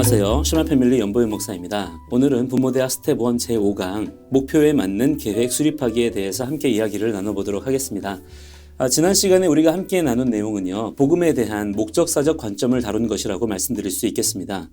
안녕하세요. 슈마패밀리 연보윤 목사입니다. 오늘은 부모대학 스텝 1 제5강 목표에 맞는 계획 수립하기에 대해서 함께 이야기를 나눠보도록 하겠습니다. 지난 시간에 우리가 함께 나눈 내용은요, 복음에 대한 목적사적 관점을 다룬 것이라고 말씀드릴 수 있겠습니다.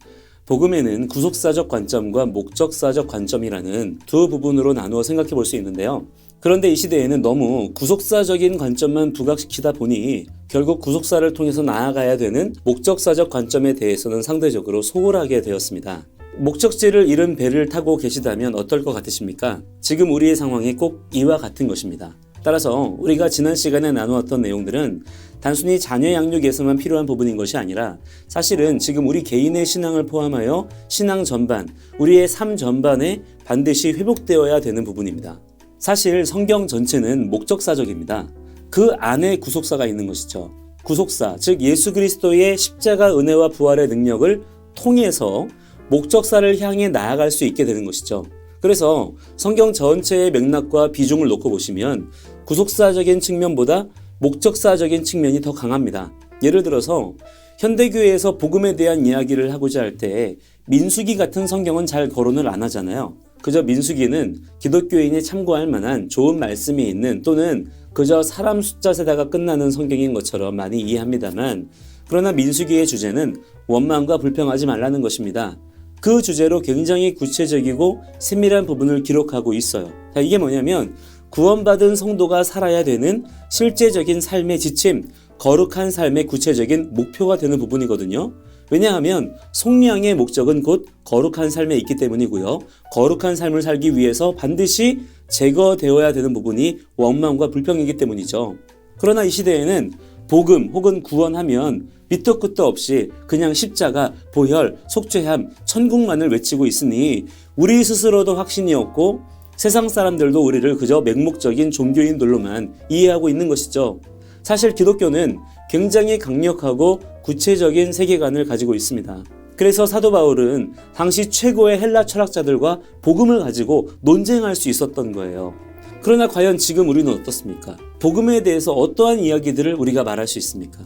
복음에는 구속사적 관점과 목적사적 관점이라는 두 부분으로 나누어 생각해 볼 수 있는데요. 그런데 이 시대에는 너무 구속사적인 관점만 부각시키다 보니 결국 구속사를 통해서 나아가야 되는 목적사적 관점에 대해서는 상대적으로 소홀하게 되었습니다. 목적지를 잃은 배를 타고 계시다면 어떨 것 같으십니까? 지금 우리의 상황이 꼭 이와 같은 것입니다. 따라서 우리가 지난 시간에 나누었던 내용들은 단순히 자녀 양육에서만 필요한 부분인 것이 아니라 사실은 지금 우리 개인의 신앙을 포함하여 신앙 전반, 우리의 삶 전반에 반드시 회복되어야 되는 부분입니다. 사실 성경 전체는 목적사적입니다. 그 안에 구속사가 있는 것이죠. 구속사, 즉 예수 그리스도의 십자가 은혜와 부활의 능력을 통해서 목적사를 향해 나아갈 수 있게 되는 것이죠. 그래서 성경 전체의 맥락과 비중을 놓고 보시면 구속사적인 측면보다 목적사적인 측면이 더 강합니다. 예를 들어서 현대교회에서 복음에 대한 이야기를 하고자 할 때 민수기 같은 성경은 잘 거론을 안 하잖아요. 그저 민수기는 기독교인이 참고할 만한 좋은 말씀이 있는 또는 그저 사람 숫자 세다가 끝나는 성경인 것처럼 많이 이해합니다만, 그러나 민수기의 주제는 원망과 불평하지 말라는 것입니다. 그 주제로 굉장히 구체적이고 세밀한 부분을 기록하고 있어요. 이게 뭐냐면 구원받은 성도가 살아야 되는 실제적인 삶의 지침, 거룩한 삶의 구체적인 목표가 되는 부분이거든요. 왜냐하면 속량의 목적은 곧 거룩한 삶에 있기 때문이고요. 거룩한 삶을 살기 위해서 반드시 제거되어야 되는 부분이 원망과 불평이기 때문이죠. 그러나 이 시대에는 복음 혹은 구원하면 밑도 끝도 없이 그냥 십자가, 보혈, 속죄함, 천국만을 외치고 있으니 우리 스스로도 확신이 없고 세상 사람들도 우리를 그저 맹목적인 종교인들로만 이해하고 있는 것이죠. 사실 기독교는 굉장히 강력하고 구체적인 세계관을 가지고 있습니다. 그래서 사도 바울은 당시 최고의 헬라 철학자들과 복음을 가지고 논쟁할 수 있었던 거예요. 그러나 과연 지금 우리는 어떻습니까? 복음에 대해서 어떠한 이야기들을 우리가 말할 수 있습니까?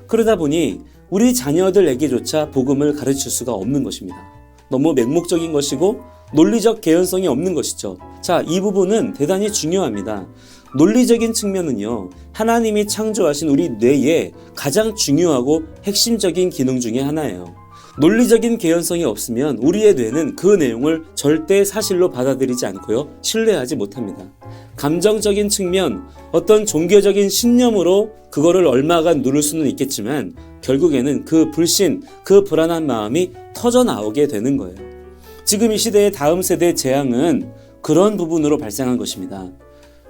그러다 보니 우리 자녀들에게조차 복음을 가르칠 수가 없는 것입니다. 너무 맹목적인 것이고 논리적 개연성이 없는 것이죠. 자, 이 부분은 대단히 중요합니다. 논리적인 측면은요, 하나님이 창조하신 우리 뇌의 가장 중요하고 핵심적인 기능 중에 하나예요. 논리적인 개연성이 없으면 우리의 뇌는 그 내용을 절대 사실로 받아들이지 않고요, 신뢰하지 못합니다. 감정적인 측면, 어떤 종교적인 신념으로 그거를 얼마간 누를 수는 있겠지만 결국에는 그 불신, 그 불안한 마음이 터져 나오게 되는 거예요. 지금 이 시대의 다음 세대의 재앙은 그런 부분으로 발생한 것입니다.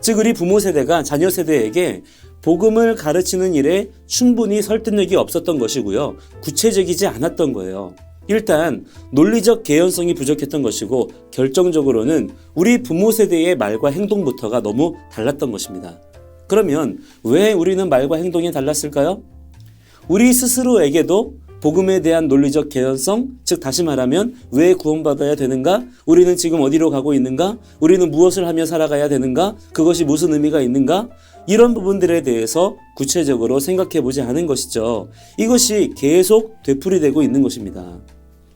즉 우리 부모 세대가 자녀 세대에게 복음을 가르치는 일에 충분히 설득력이 없었던 것이고요. 구체적이지 않았던 거예요. 일단 논리적 개연성이 부족했던 것이고 결정적으로는 우리 부모 세대의 말과 행동부터가 너무 달랐던 것입니다. 그러면 왜 우리는 말과 행동이 달랐을까요? 우리 스스로에게도 복음에 대한 논리적 개연성, 즉 다시 말하면 왜 구원받아야 되는가? 우리는 지금 어디로 가고 있는가? 우리는 무엇을 하며 살아가야 되는가? 그것이 무슨 의미가 있는가? 이런 부분들에 대해서 구체적으로 생각해보지 않은 것이죠. 이것이 계속 되풀이되고 있는 것입니다.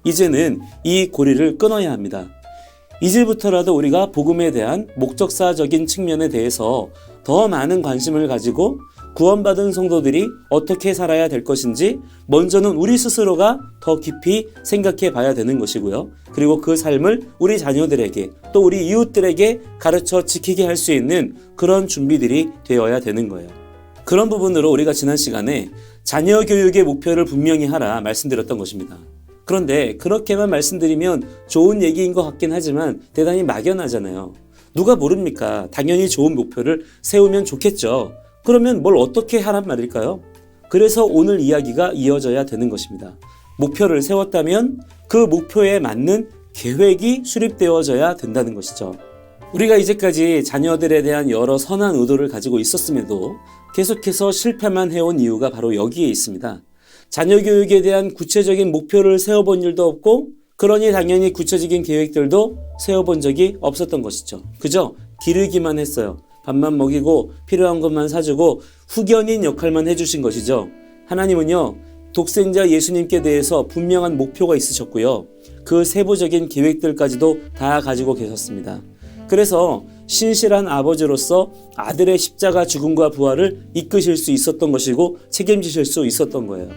이제는 이 고리를 끊어야 합니다. 이제부터라도 우리가 복음에 대한 목적사적인 측면에 대해서 더 많은 관심을 가지고 구원받은 성도들이 어떻게 살아야 될 것인지 먼저는 우리 스스로가 더 깊이 생각해 봐야 되는 것이고요. 그리고 그 삶을 우리 자녀들에게 또 우리 이웃들에게 가르쳐 지키게 할 수 있는 그런 준비들이 되어야 되는 거예요. 그런 부분으로 우리가 지난 시간에 자녀 교육의 목표를 분명히 하라 말씀드렸던 것입니다. 그런데 그렇게만 말씀드리면 좋은 얘기인 것 같긴 하지만 대단히 막연하잖아요. 누가 모릅니까? 당연히 좋은 목표를 세우면 좋겠죠. 그러면 뭘 어떻게 하란 말일까요? 그래서 오늘 이야기가 이어져야 되는 것입니다. 목표를 세웠다면 그 목표에 맞는 계획이 수립되어져야 된다는 것이죠. 우리가 이제까지 자녀들에 대한 여러 선한 의도를 가지고 있었음에도 계속해서 실패만 해온 이유가 바로 여기에 있습니다. 자녀 교육에 대한 구체적인 목표를 세워본 일도 없고 그러니 당연히 구체적인 계획들도 세워본 적이 없었던 것이죠. 그저 기르기만 했어요. 밥만 먹이고 필요한 것만 사주고 후견인 역할만 해주신 것이죠. 하나님은요, 독생자 예수님께 대해서 분명한 목표가 있으셨고요. 그 세부적인 계획들까지도 다 가지고 계셨습니다. 그래서 신실한 아버지로서 아들의 십자가 죽음과 부활을 이끄실 수 있었던 것이고 책임지실 수 있었던 거예요.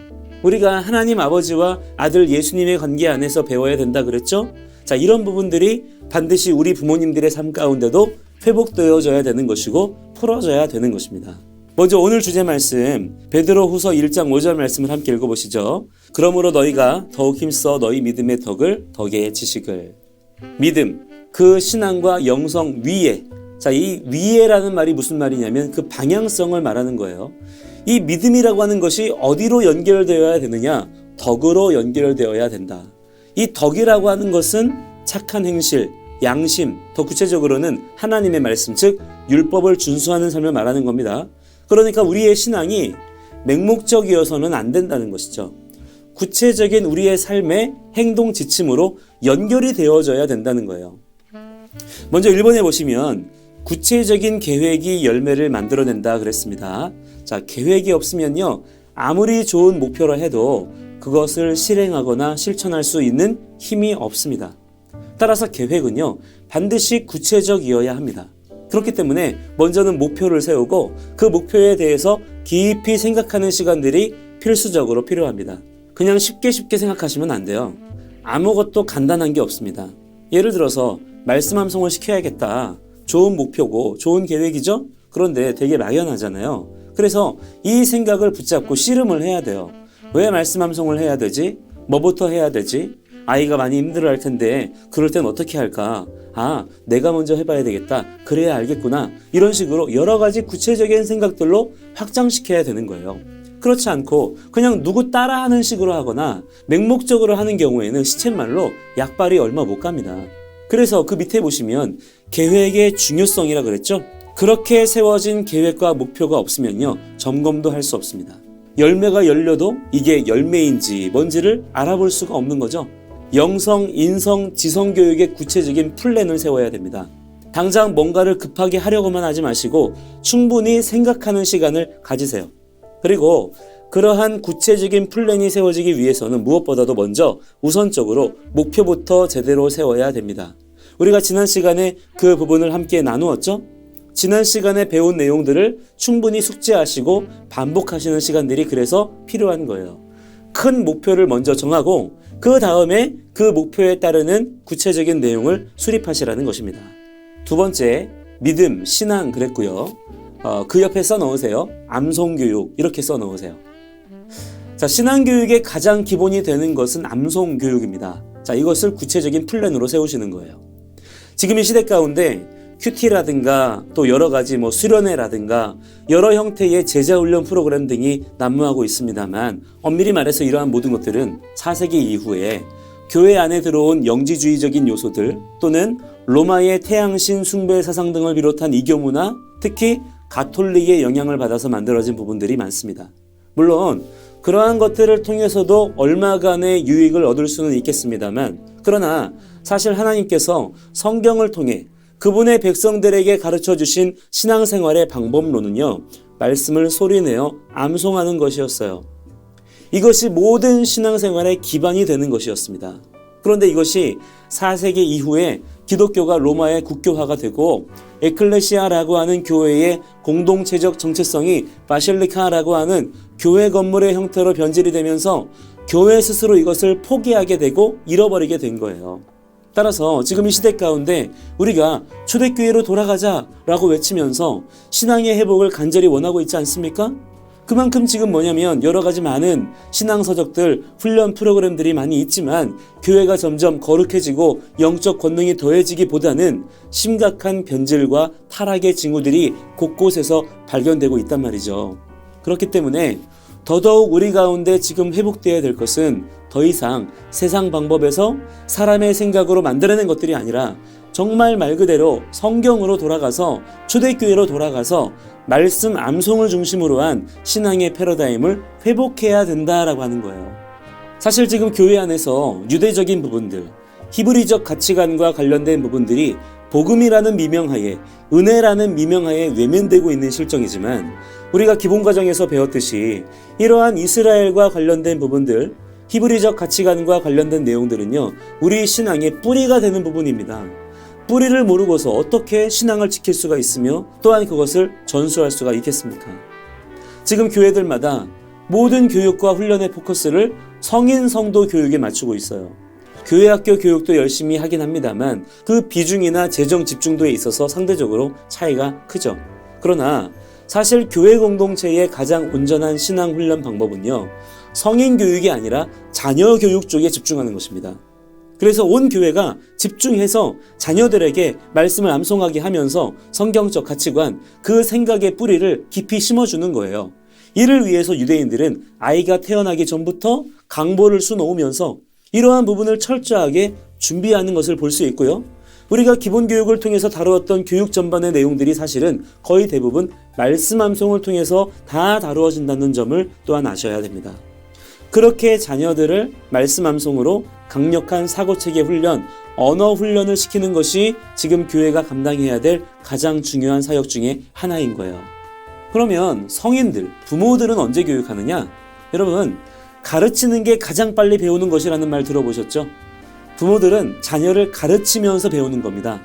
우리가 하나님 아버지와 아들 예수님의 관계 안에서 배워야 된다 그랬죠? 자, 이런 부분들이 반드시 우리 부모님들의 삶 가운데도 회복되어져야 되는 것이고 풀어져야 되는 것입니다. 먼저 오늘 주제 말씀 베드로후서 1장 5절 말씀을 함께 읽어보시죠. 그러므로 너희가 더욱 힘써 너희 믿음의 덕을 덕에 지식을. 믿음, 그 신앙과 영성 위에. 자, 이 위에라는 말이 무슨 말이냐면 그 방향성을 말하는 거예요. 이 믿음이라고 하는 것이 어디로 연결되어야 되느냐? 덕으로 연결되어야 된다. 이 덕이라고 하는 것은 착한 행실, 양심, 더 구체적으로는 하나님의 말씀, 즉 율법을 준수하는 삶을 말하는 겁니다. 그러니까 우리의 신앙이 맹목적이어서는 안 된다는 것이죠. 구체적인 우리의 삶의 행동 지침으로 연결이 되어져야 된다는 거예요. 먼저 1번에 보시면 구체적인 계획이 열매를 만들어낸다 그랬습니다. 자, 계획이 없으면요, 아무리 좋은 목표라 해도 그것을 실행하거나 실천할 수 있는 힘이 없습니다. 따라서 계획은요, 반드시 구체적이어야 합니다. 그렇기 때문에 먼저는 목표를 세우고 그 목표에 대해서 깊이 생각하는 시간들이 필수적으로 필요합니다. 그냥 쉽게 생각하시면 안 돼요. 아무것도 간단한 게 없습니다. 예를 들어서 말씀 암송을 시켜야겠다. 좋은 목표고 좋은 계획이죠? 그런데 되게 막연하잖아요. 그래서 이 생각을 붙잡고 씨름을 해야 돼요. 왜 말씀 암송을 해야 되지? 뭐부터 해야 되지? 아이가 많이 힘들어할 텐데 그럴 땐 어떻게 할까? 아, 내가 먼저 해봐야 되겠다. 그래야 알겠구나. 이런 식으로 여러 가지 구체적인 생각들로 확장시켜야 되는 거예요. 그렇지 않고 그냥 누구 따라하는 식으로 하거나 맹목적으로 하는 경우에는 시쳇말로 약발이 얼마 못 갑니다. 그래서 그 밑에 보시면 계획의 중요성이라 그랬죠? 그렇게 세워진 계획과 목표가 없으면요, 점검도 할 수 없습니다. 열매가 열려도 이게 열매인지 뭔지를 알아볼 수가 없는 거죠. 영성, 인성, 지성 교육의 구체적인 플랜을 세워야 됩니다. 당장 뭔가를 급하게 하려고만 하지 마시고 충분히 생각하는 시간을 가지세요. 그리고 그러한 구체적인 플랜이 세워지기 위해서는 무엇보다도 먼저 우선적으로 목표부터 제대로 세워야 됩니다. 우리가 지난 시간에 그 부분을 함께 나누었죠? 지난 시간에 배운 내용들을 충분히 숙지하시고 반복하시는 시간들이 그래서 필요한 거예요. 큰 목표를 먼저 정하고 그 다음에 그 목표에 따르는 구체적인 내용을 수립하시라는 것입니다. 두 번째, 믿음, 신앙 그랬고요. 그 옆에 써넣으세요. 암송교육 이렇게 써넣으세요. 자, 신앙교육의 가장 기본이 되는 것은 암송교육입니다. 자, 이것을 구체적인 플랜으로 세우시는 거예요. 지금 이 시대 가운데 큐티라든가 또 여러 가지 수련회라든가 여러 형태의 제자훈련 프로그램 등이 난무하고 있습니다만 엄밀히 말해서 이러한 모든 것들은 4세기 이후에 교회 안에 들어온 영지주의적인 요소들 또는 로마의 태양신 숭배 사상 등을 비롯한 이교문화, 특히 가톨릭의 영향을 받아서 만들어진 부분들이 많습니다. 물론 그러한 것들을 통해서도 얼마간의 유익을 얻을 수는 있겠습니다만 그러나 사실 하나님께서 성경을 통해 그분의 백성들에게 가르쳐 주신 신앙생활의 방법론은요, 말씀을 소리내어 암송하는 것이었어요. 이것이 모든 신앙생활의 기반이 되는 것이었습니다. 그런데 이것이 4세기 이후에 기독교가 로마의 국교화가 되고 에클레시아라고 하는 교회의 공동체적 정체성이 바실리카라고 하는 교회 건물의 형태로 변질이 되면서 교회 스스로 이것을 포기하게 되고 잃어버리게 된 거예요. 따라서 지금 이 시대 가운데 우리가 초대교회로 돌아가자라고 외치면서 신앙의 회복을 간절히 원하고 있지 않습니까? 그만큼 지금 뭐냐면 여러 가지 많은 신앙서적들, 훈련 프로그램들이 많이 있지만 교회가 점점 거룩해지고 영적 권능이 더해지기보다는 심각한 변질과 타락의 징후들이 곳곳에서 발견되고 있단 말이죠. 그렇기 때문에 더더욱 우리 가운데 지금 회복되어야 될 것은 더 이상 세상 방법에서 사람의 생각으로 만들어낸 것들이 아니라 정말 말 그대로 성경으로 돌아가서 초대교회로 돌아가서 말씀 암송을 중심으로 한 신앙의 패러다임을 회복해야 된다라고 하는 거예요. 사실 지금 교회 안에서 유대적인 부분들, 히브리적 가치관과 관련된 부분들이 복음이라는 미명하에, 은혜라는 미명하에 외면되고 있는 실정이지만 우리가 기본 과정에서 배웠듯이 이러한 이스라엘과 관련된 부분들, 히브리적 가치관과 관련된 내용들은요, 우리 신앙의 뿌리가 되는 부분입니다. 뿌리를 모르고서 어떻게 신앙을 지킬 수가 있으며 또한 그것을 전수할 수가 있겠습니까? 지금 교회들마다 모든 교육과 훈련의 포커스를 성인 성도 교육에 맞추고 있어요. 교회 학교 교육도 열심히 하긴 합니다만 그 비중이나 재정 집중도에 있어서 상대적으로 차이가 크죠. 그러나 사실 교회 공동체의 가장 온전한 신앙 훈련 방법은요, 성인 교육이 아니라 자녀 교육 쪽에 집중하는 것입니다. 그래서 온 교회가 집중해서 자녀들에게 말씀을 암송하게 하면서 성경적 가치관, 그 생각의 뿌리를 깊이 심어주는 거예요. 이를 위해서 유대인들은 아이가 태어나기 전부터 강보를 수놓으면서 이러한 부분을 철저하게 준비하는 것을 볼 수 있고요. 우리가 기본 교육을 통해서 다루었던 교육 전반의 내용들이 사실은 거의 대부분 말씀 암송을 통해서 다 다루어진다는 점을 또한 아셔야 됩니다. 그렇게 자녀들을 말씀 암송으로 강력한 사고체계 훈련, 언어 훈련을 시키는 것이 지금 교회가 감당해야 될 가장 중요한 사역 중에 하나인 거예요. 그러면 성인들, 부모들은 언제 교육하느냐? 여러분, 가르치는 게 가장 빨리 배우는 것이라는 말 들어보셨죠? 부모들은 자녀를 가르치면서 배우는 겁니다.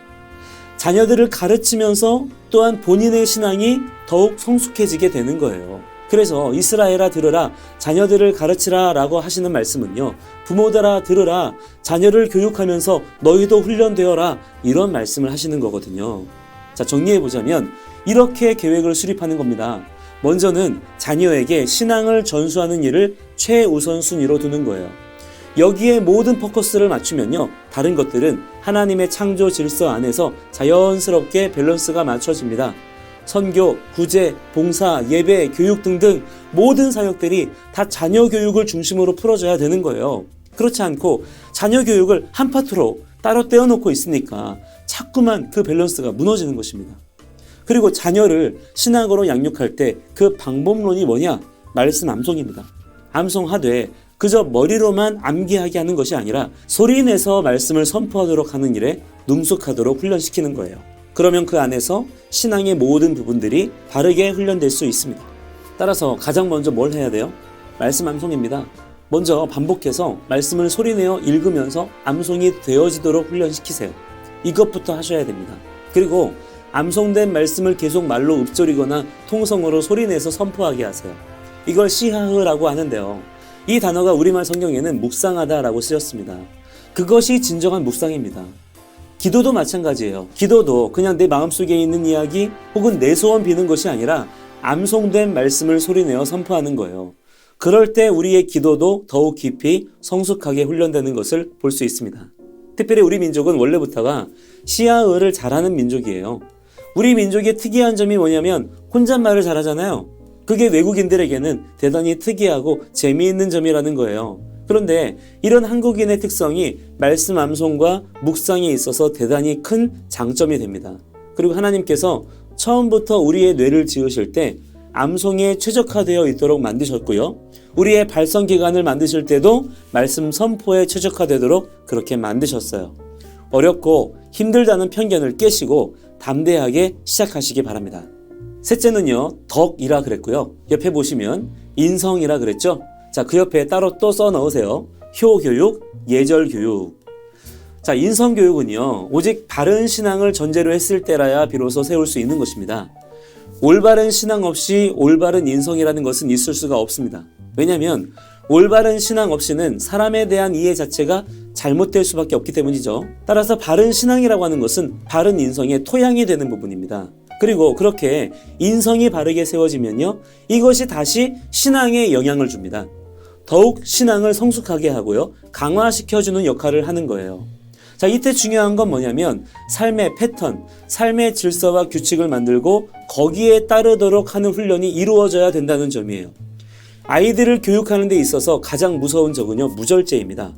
자녀들을 가르치면서 또한 본인의 신앙이 더욱 성숙해지게 되는 거예요. 그래서 이스라엘아 들으라, 자녀들을 가르치라 라고 하시는 말씀은요, 부모들아 들으라, 자녀를 교육하면서 너희도 훈련되어라, 이런 말씀을 하시는 거거든요. 자, 정리해보자면 이렇게 계획을 수립하는 겁니다. 먼저는 자녀에게 신앙을 전수하는 일을 최우선 순위로 두는 거예요. 여기에 모든 포커스를 맞추면요, 다른 것들은 하나님의 창조 질서 안에서 자연스럽게 밸런스가 맞춰집니다. 선교, 구제, 봉사, 예배, 교육 등등 모든 사역들이 다 자녀 교육을 중심으로 풀어져야 되는 거예요. 그렇지 않고 자녀 교육을 한 파트로 따로 떼어놓고 있으니까 자꾸만 그 밸런스가 무너지는 것입니다. 그리고 자녀를 신학으로 양육할 때 그 방법론이 뭐냐? 말씀 암송입니다. 암송하되 그저 머리로만 암기하게 하는 것이 아니라 소리내서 말씀을 선포하도록 하는 일에 능숙하도록 훈련시키는 거예요. 그러면 그 안에서 신앙의 모든 부분들이 바르게 훈련될 수 있습니다. 따라서 가장 먼저 뭘 해야 돼요? 말씀 암송입니다. 먼저 반복해서 말씀을 소리내어 읽으면서 암송이 되어지도록 훈련시키세요. 이것부터 하셔야 됩니다. 그리고 암송된 말씀을 계속 말로 읊조리거나 통성어로 소리내서 선포하게 하세요. 이걸 시하흐라고 하는데요. 이 단어가 우리말 성경에는 묵상하다라고 쓰였습니다. 그것이 진정한 묵상입니다. 기도도 마찬가지예요. 기도도 그냥 내 마음속에 있는 이야기 혹은 내 소원 비는 것이 아니라 암송된 말씀을 소리내어 선포하는 거예요. 그럴 때 우리의 기도도 더욱 깊이 성숙하게 훈련되는 것을 볼 수 있습니다. 특별히 우리 민족은 원래부터가 시하흐를 잘하는 민족이에요. 우리 민족의 특이한 점이 뭐냐면 혼잣말을 잘하잖아요. 그게 외국인들에게는 대단히 특이하고 재미있는 점이라는 거예요. 그런데 이런 한국인의 특성이 말씀 암송과 묵상에 있어서 대단히 큰 장점이 됩니다. 그리고 하나님께서 처음부터 우리의 뇌를 지으실 때 암송에 최적화되어 있도록 만드셨고요. 우리의 발성 기관을 만드실 때도 말씀 선포에 최적화되도록 그렇게 만드셨어요. 어렵고 힘들다는 편견을 깨시고 담대하게 시작하시기 바랍니다. 셋째는요, 덕이라 그랬고요. 옆에 보시면 인성이라 그랬죠. 자, 그 옆에 따로 또 써 넣으세요. 효교육, 예절교육. 자, 인성교육은요, 오직 바른 신앙을 전제로 했을 때라야 비로소 세울 수 있는 것입니다. 올바른 신앙 없이 올바른 인성이라는 것은 있을 수가 없습니다. 왜냐하면 올바른 신앙 없이는 사람에 대한 이해 자체가 잘못될 수밖에 없기 때문이죠. 따라서 바른 신앙이라고 하는 것은 바른 인성의 토양이 되는 부분입니다. 그리고 그렇게 인성이 바르게 세워지면요, 이것이 다시 신앙에 영향을 줍니다. 더욱 신앙을 성숙하게 하고요, 강화시켜주는 역할을 하는 거예요. 자, 이때 중요한 건 뭐냐면 삶의 패턴, 삶의 질서와 규칙을 만들고 거기에 따르도록 하는 훈련이 이루어져야 된다는 점이에요. 아이들을 교육하는 데 있어서 가장 무서운 적은요, 무절제입니다.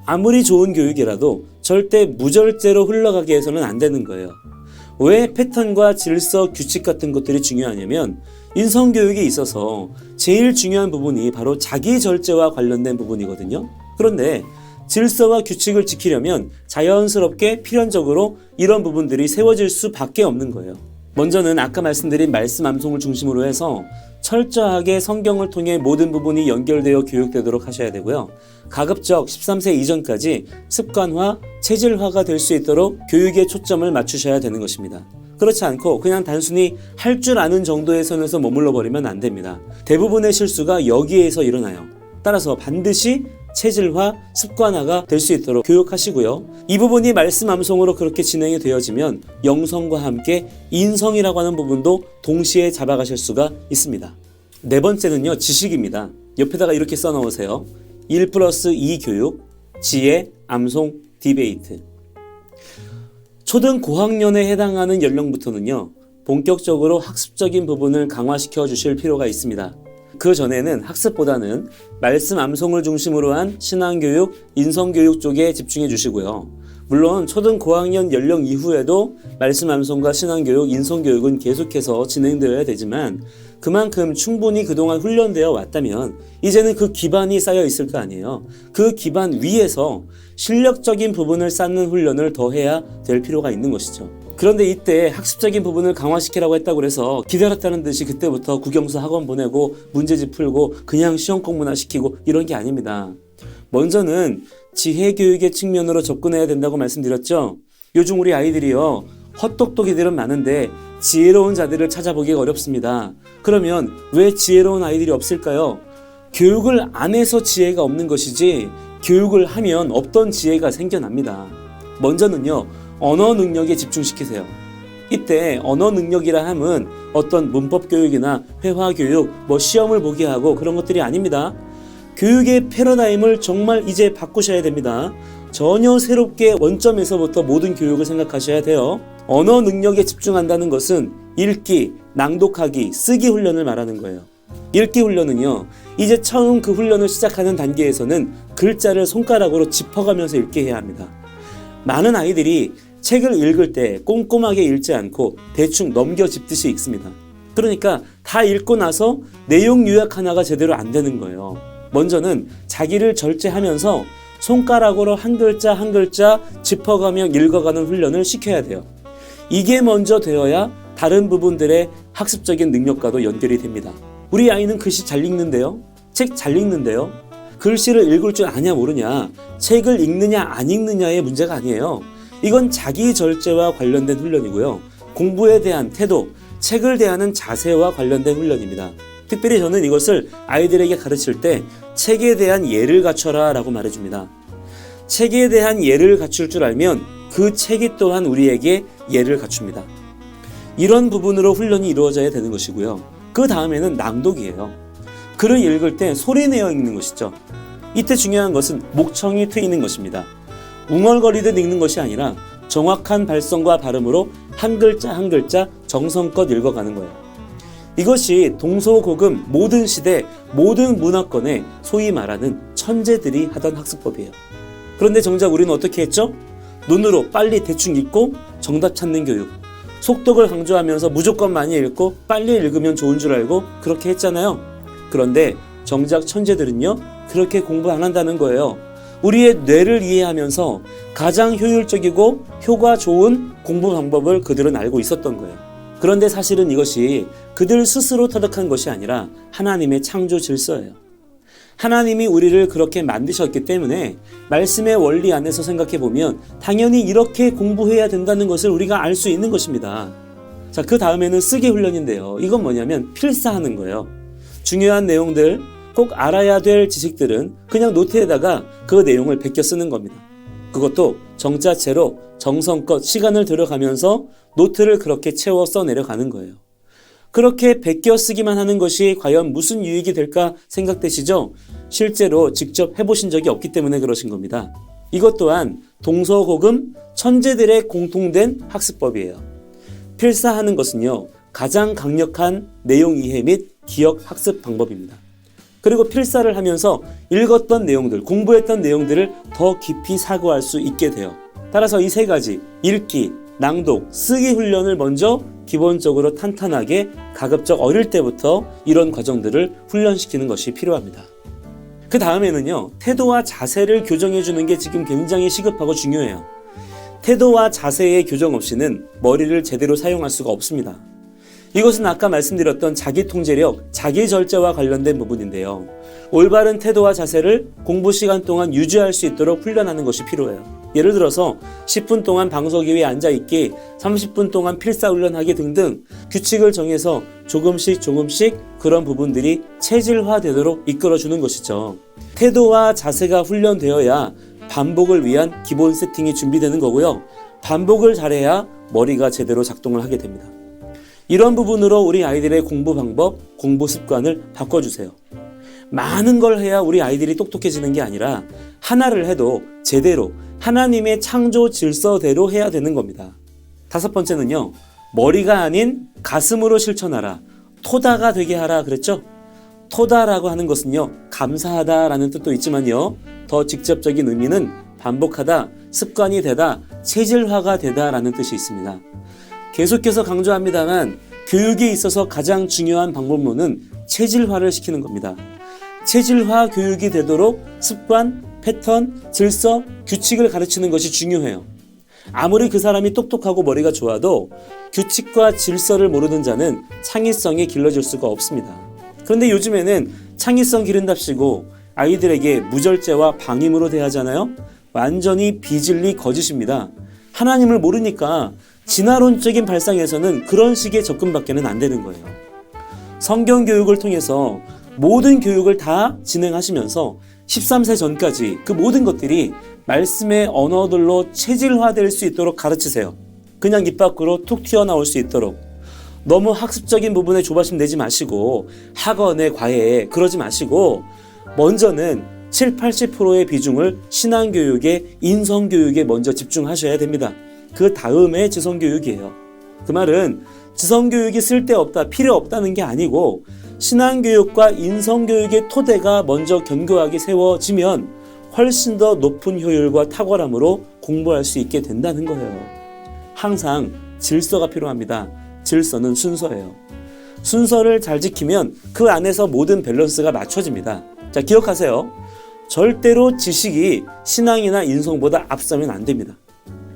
아무리 좋은 교육이라도 절대 무절제로 흘러가게 해서는 안 되는 거예요. 왜 패턴과 질서, 규칙 같은 것들이 중요하냐면 인성교육에 있어서 제일 중요한 부분이 바로 자기 절제와 관련된 부분이거든요. 그런데 질서와 규칙을 지키려면 자연스럽게 필연적으로 이런 부분들이 세워질 수밖에 없는 거예요. 먼저는 아까 말씀드린 말씀 암송을 중심으로 해서 철저하게 성경을 통해 모든 부분이 연결되어 교육되도록 하셔야 되고요. 가급적 13세 이전까지 습관화, 체질화가 될 수 있도록 교육에 초점을 맞추셔야 되는 것입니다. 그렇지 않고 그냥 단순히 할 줄 아는 정도의 선에서 머물러 버리면 안 됩니다. 대부분의 실수가 여기에서 일어나요. 따라서 반드시 체질화, 습관화가 될 수 있도록 교육하시고요. 이 부분이 말씀 암송으로 그렇게 진행이 되어지면 영성과 함께 인성이라고 하는 부분도 동시에 잡아가실 수가 있습니다. 네 번째는요, 지식입니다. 옆에다가 이렇게 써놓으세요. 1+2 교육, 지혜, 암송, 디베이트. 초등 고학년에 해당하는 연령부터는요, 본격적으로 학습적인 부분을 강화시켜 주실 필요가 있습니다. 그 전에는 학습보다는 말씀 암송을 중심으로 한 신앙교육, 인성교육 쪽에 집중해 주시고요. 물론 초등 고학년 연령 이후에도 말씀 암송과 신앙교육, 인성교육은 계속해서 진행되어야 되지만 그만큼 충분히 그동안 훈련되어 왔다면 이제는 그 기반이 쌓여 있을 거 아니에요. 그 기반 위에서 실력적인 부분을 쌓는 훈련을 더 해야 될 필요가 있는 것이죠. 그런데 이때 학습적인 부분을 강화시키라고 했다고 해서 기다렸다는 듯이 그때부터 국영수 학원 보내고 문제집 풀고 그냥 시험 공부나 시키고 이런 게 아닙니다. 먼저는 지혜교육의 측면으로 접근해야 된다고 말씀드렸죠. 요즘 우리 아이들이요, 헛똑똑이들은 많은데 지혜로운 자들을 찾아보기가 어렵습니다. 그러면 왜 지혜로운 아이들이 없을까요? 교육을 안 해서 지혜가 없는 것이지 교육을 하면 없던 지혜가 생겨납니다. 먼저는요, 언어 능력에 집중시키세요. 이때 언어 능력이라 함은 어떤 문법 교육이나 회화 교육, 시험을 보게 하고 그런 것들이 아닙니다. 교육의 패러다임을 정말 이제 바꾸셔야 됩니다. 전혀 새롭게 원점에서부터 모든 교육을 생각하셔야 돼요. 언어 능력에 집중한다는 것은 읽기, 낭독하기, 쓰기 훈련을 말하는 거예요. 읽기 훈련은요, 이제 처음 그 훈련을 시작하는 단계에서는 글자를 손가락으로 짚어가면서 읽게 해야 합니다. 많은 아이들이 책을 읽을 때 꼼꼼하게 읽지 않고 대충 넘겨 짚듯이 읽습니다. 그러니까 다 읽고 나서 내용 요약 하나가 제대로 안 되는 거예요. 먼저는 자기를 절제하면서 손가락으로 한 글자 한 글자 짚어가며 읽어가는 훈련을 시켜야 돼요. 이게 먼저 되어야 다른 부분들의 학습적인 능력과도 연결이 됩니다. 우리 아이는 글씨 잘 읽는데요? 책 잘 읽는데요? 글씨를 읽을 줄 아냐 모르냐, 책을 읽느냐 안 읽느냐의 문제가 아니에요. 이건 자기 절제와 관련된 훈련이고요. 공부에 대한 태도, 책을 대하는 자세와 관련된 훈련입니다. 특별히 저는 이것을 아이들에게 가르칠 때 책에 대한 예를 갖춰라 라고 말해줍니다. 책에 대한 예를 갖출 줄 알면 그 책이 또한 우리에게 예를 갖춥니다. 이런 부분으로 훈련이 이루어져야 되는 것이고요. 그 다음에는 낭독이에요. 글을 읽을 때 소리 내어 읽는 것이죠. 이때 중요한 것은 목청이 트이는 것입니다. 웅얼거리듯 읽는 것이 아니라 정확한 발성과 발음으로 한 글자 한 글자 정성껏 읽어가는 거예요. 이것이 동서고금 모든 시대 모든 문화권에 소위 말하는 천재들이 하던 학습법이에요. 그런데 정작 우리는 어떻게 했죠? 눈으로 빨리 대충 읽고 정답 찾는 교육, 속독을 강조하면서 무조건 많이 읽고 빨리 읽으면 좋은 줄 알고 그렇게 했잖아요. 그런데 정작 천재들은요, 그렇게 공부 안 한다는 거예요. 우리의 뇌를 이해하면서 가장 효율적이고 효과 좋은 공부 방법을 그들은 알고 있었던 거예요. 그런데 사실은 이것이 그들 스스로 터득한 것이 아니라 하나님의 창조 질서예요. 하나님이 우리를 그렇게 만드셨기 때문에 말씀의 원리 안에서 생각해 보면 당연히 이렇게 공부해야 된다는 것을 우리가 알 수 있는 것입니다. 자, 그 다음에는 쓰기 훈련인데요. 이건 뭐냐면 필사하는 거예요. 중요한 내용들, 꼭 알아야 될 지식들은 그냥 노트에다가 그 내용을 베껴 쓰는 겁니다. 그것도 정자체로 정성껏 시간을 들여가면서 노트를 그렇게 채워 써내려가는 거예요. 그렇게 베껴 쓰기만 하는 것이 과연 무슨 유익이 될까 생각되시죠? 실제로 직접 해보신 적이 없기 때문에 그러신 겁니다. 이것 또한 동서고금 천재들의 공통된 학습법이에요. 필사하는 것은요, 가장 강력한 내용 이해 및 기억 학습 방법입니다. 그리고 필사를 하면서 읽었던 내용들, 공부했던 내용들을 더 깊이 사고할 수 있게 돼요. 따라서 이 세 가지, 읽기, 낭독, 쓰기 훈련을 먼저 기본적으로 탄탄하게 가급적 어릴 때부터 이런 과정들을 훈련시키는 것이 필요합니다. 그 다음에는요, 태도와 자세를 교정해 주는 게 지금 굉장히 시급하고 중요해요. 태도와 자세의 교정 없이는 머리를 제대로 사용할 수가 없습니다. 이것은 아까 말씀드렸던 자기 통제력, 자기 절제와 관련된 부분인데요. 올바른 태도와 자세를 공부 시간 동안 유지할 수 있도록 훈련하는 것이 필요해요. 예를 들어서 10분 동안 방석위 위에 앉아있기, 30분 동안 필사훈련하기 등등 규칙을 정해서 조금씩 그런 부분들이 체질화되도록 이끌어주는 것이죠. 태도와 자세가 훈련되어야 반복을 위한 기본 세팅이 준비되는 거고요. 반복을 잘해야 머리가 제대로 작동을 하게 됩니다. 이런 부분으로 우리 아이들의 공부 방법, 공부 습관을 바꿔주세요. 많은 걸 해야 우리 아이들이 똑똑해지는 게 아니라 하나를 해도 제대로 하나님의 창조 질서대로 해야 되는 겁니다. 5번째는요. 머리가 아닌 가슴으로 실천하라. 토다가 되게 하라 그랬죠? 토다라고 하는 것은요. 감사하다라는 뜻도 있지만요. 더 직접적인 의미는 반복하다, 습관이 되다, 체질화가 되다라는 뜻이 있습니다. 계속해서 강조합니다만 교육에 있어서 가장 중요한 방법론은 체질화를 시키는 겁니다. 체질화 교육이 되도록 습관, 패턴, 질서, 규칙을 가르치는 것이 중요해요. 아무리 그 사람이 똑똑하고 머리가 좋아도 규칙과 질서를 모르는 자는 창의성이 길러질 수가 없습니다. 그런데 요즘에는 창의성 기른답시고 아이들에게 무절제와 방임으로 대하잖아요. 완전히 비진리 거짓입니다. 하나님을 모르니까 진화론적인 발상에서는 그런 식의 접근밖에는 안 되는 거예요. 성경 교육을 통해서 모든 교육을 다 진행하시면서 13세 전까지 그 모든 것들이 말씀의 언어들로 체질화될 수 있도록 가르치세요. 그냥 입 밖으로 툭 튀어나올 수 있도록. 너무 학습적인 부분에 조바심 내지 마시고 학원에 과외에 그러지 마시고 먼저는 70-80%의 비중을 신앙교육에 인성교육에 먼저 집중하셔야 됩니다. 그 다음에 지성교육이에요. 그 말은 지성교육이 쓸데없다, 필요 없다는 게 아니고 신앙교육과 인성교육의 토대가 먼저 견고하게 세워지면 훨씬 더 높은 효율과 탁월함으로 공부할 수 있게 된다는 거예요. 항상 질서가 필요합니다. 질서는 순서예요. 순서를 잘 지키면 그 안에서 모든 밸런스가 맞춰집니다. 자, 기억하세요. 절대로 지식이 신앙이나 인성보다 앞서면 안 됩니다.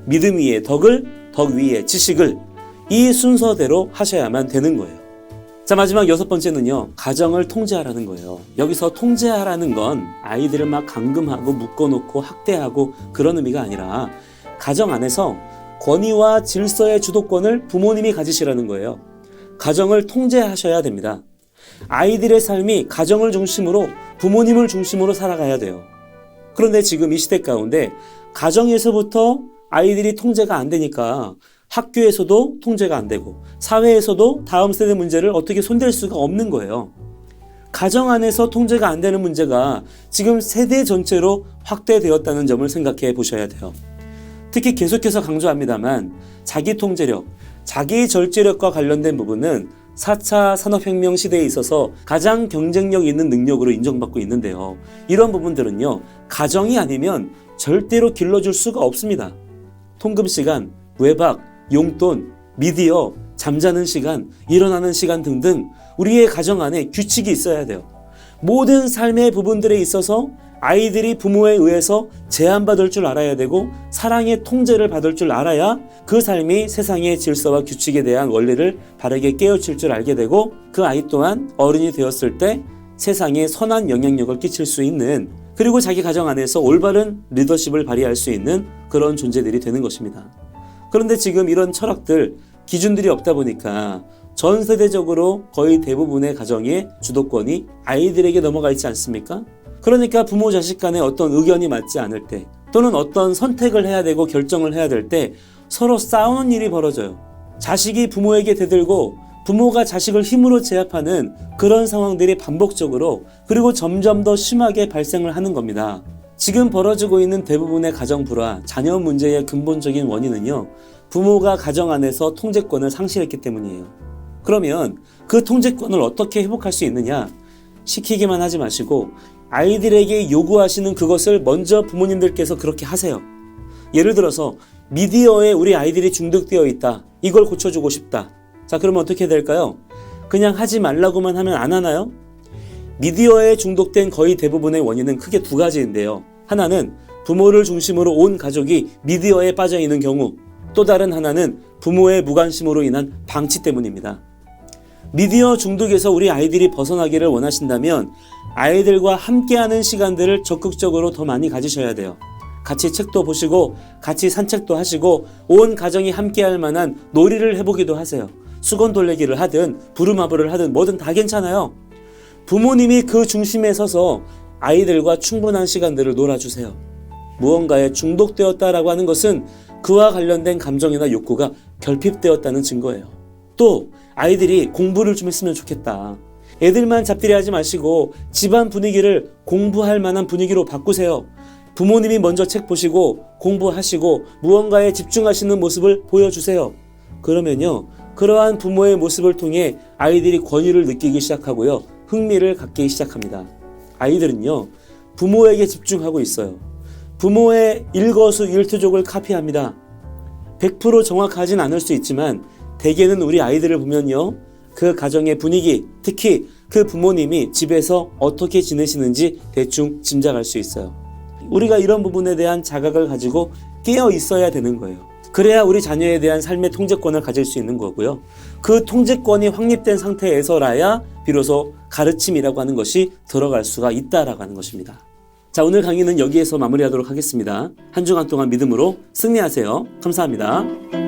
믿음 위에 덕을, 덕 위에 지식을 이 순서대로 하셔야만 되는 거예요. 자, 마지막 6번째는요. 가정을 통제하라는 거예요. 여기서 통제하라는 건 아이들을 막 감금하고 묶어놓고 학대하고 그런 의미가 아니라 가정 안에서 권위와 질서의 주도권을 부모님이 가지시라는 거예요. 가정을 통제하셔야 됩니다. 아이들의 삶이 가정을 중심으로 부모님을 중심으로 살아가야 돼요. 그런데 지금 이 시대 가운데 가정에서부터 아이들이 통제가 안 되니까 학교에서도 통제가 안 되고 사회에서도 다음 세대 문제를 어떻게 손댈 수가 없는 거예요. 가정 안에서 통제가 안 되는 문제가 지금 세대 전체로 확대되었다는 점을 생각해 보셔야 돼요. 특히 계속해서 강조합니다만 자기 통제력, 자기 절제력과 관련된 부분은 4차 산업혁명 시대에 있어서 가장 경쟁력 있는 능력으로 인정받고 있는데요. 이런 부분들은요. 가정이 아니면 절대로 길러줄 수가 없습니다. 통금 시간, 외박, 용돈, 미디어, 잠자는 시간, 일어나는 시간 등등 우리의 가정 안에 규칙이 있어야 돼요. 모든 삶의 부분들에 있어서 아이들이 부모에 의해서 제한받을 줄 알아야 되고 사랑의 통제를 받을 줄 알아야 그 삶이 세상의 질서와 규칙에 대한 원리를 바르게 깨우칠 줄 알게 되고 그 아이 또한 어른이 되었을 때 세상에 선한 영향력을 끼칠 수 있는 그리고 자기 가정 안에서 올바른 리더십을 발휘할 수 있는 그런 존재들이 되는 것입니다. 그런데 지금 이런 철학들, 기준들이 없다 보니까 전 세대적으로 거의 대부분의 가정의 주도권이 아이들에게 넘어가 있지 않습니까? 그러니까 부모 자식 간에 어떤 의견이 맞지 않을 때 또는 어떤 선택을 해야 되고 결정을 해야 될 때 서로 싸우는 일이 벌어져요. 자식이 부모에게 대들고 부모가 자식을 힘으로 제압하는 그런 상황들이 반복적으로 그리고 점점 더 심하게 발생을 하는 겁니다. 지금 벌어지고 있는 대부분의 가정 불화, 자녀 문제의 근본적인 원인은요. 부모가 가정 안에서 통제권을 상실했기 때문이에요. 그러면 그 통제권을 어떻게 회복할 수 있느냐? 시키기만 하지 마시고 아이들에게 요구하시는 그것을 먼저 부모님들께서 그렇게 하세요. 예를 들어서 미디어에 우리 아이들이 중독되어 있다. 이걸 고쳐주고 싶다. 자, 그러면 어떻게 될까요? 그냥 하지 말라고만 하면 안 하나요? 미디어에 중독된 거의 대부분의 원인은 크게 두 가지인데요. 하나는 부모를 중심으로 온 가족이 미디어에 빠져 있는 경우, 또 다른 하나는 부모의 무관심으로 인한 방치 때문입니다. 미디어 중독에서 우리 아이들이 벗어나기를 원하신다면 아이들과 함께하는 시간들을 적극적으로 더 많이 가지셔야 돼요. 같이 책도 보시고 같이 산책도 하시고 온 가정이 함께할 만한 놀이를 해보기도 하세요. 수건 돌리기를 하든 부루마블을 하든 뭐든 다 괜찮아요. 부모님이 그 중심에 서서 아이들과 충분한 시간들을 놀아주세요. 무언가에 중독되었다라고 하는 것은 그와 관련된 감정이나 욕구가 결핍되었다는 증거예요. 또 아이들이 공부를 좀 했으면 좋겠다. 애들만 잡들이 하지 마시고 집안 분위기를 공부할 만한 분위기로 바꾸세요. 부모님이 먼저 책 보시고 공부하시고 무언가에 집중하시는 모습을 보여주세요. 그러면요, 그러한 부모의 모습을 통해 아이들이 권위를 느끼기 시작하고요, 흥미를 갖기 시작합니다. 아이들은요, 부모에게 집중하고 있어요. 부모의 일거수일투족을 카피합니다. 100% 정확하진 않을 수 있지만 대개는 우리 아이들을 보면요, 그 가정의 분위기, 특히 그 부모님이 집에서 어떻게 지내시는지 대충 짐작할 수 있어요. 우리가 이런 부분에 대한 자각을 가지고 깨어 있어야 되는 거예요. 그래야 우리 자녀에 대한 삶의 통제권을 가질 수 있는 거고요. 그 통제권이 확립된 상태에서라야 비로소 가르침이라고 하는 것이 들어갈 수가 있다라고 하는 것입니다. 자, 오늘 강의는 여기에서 마무리하도록 하겠습니다. 한 주간 동안 믿음으로 승리하세요. 감사합니다.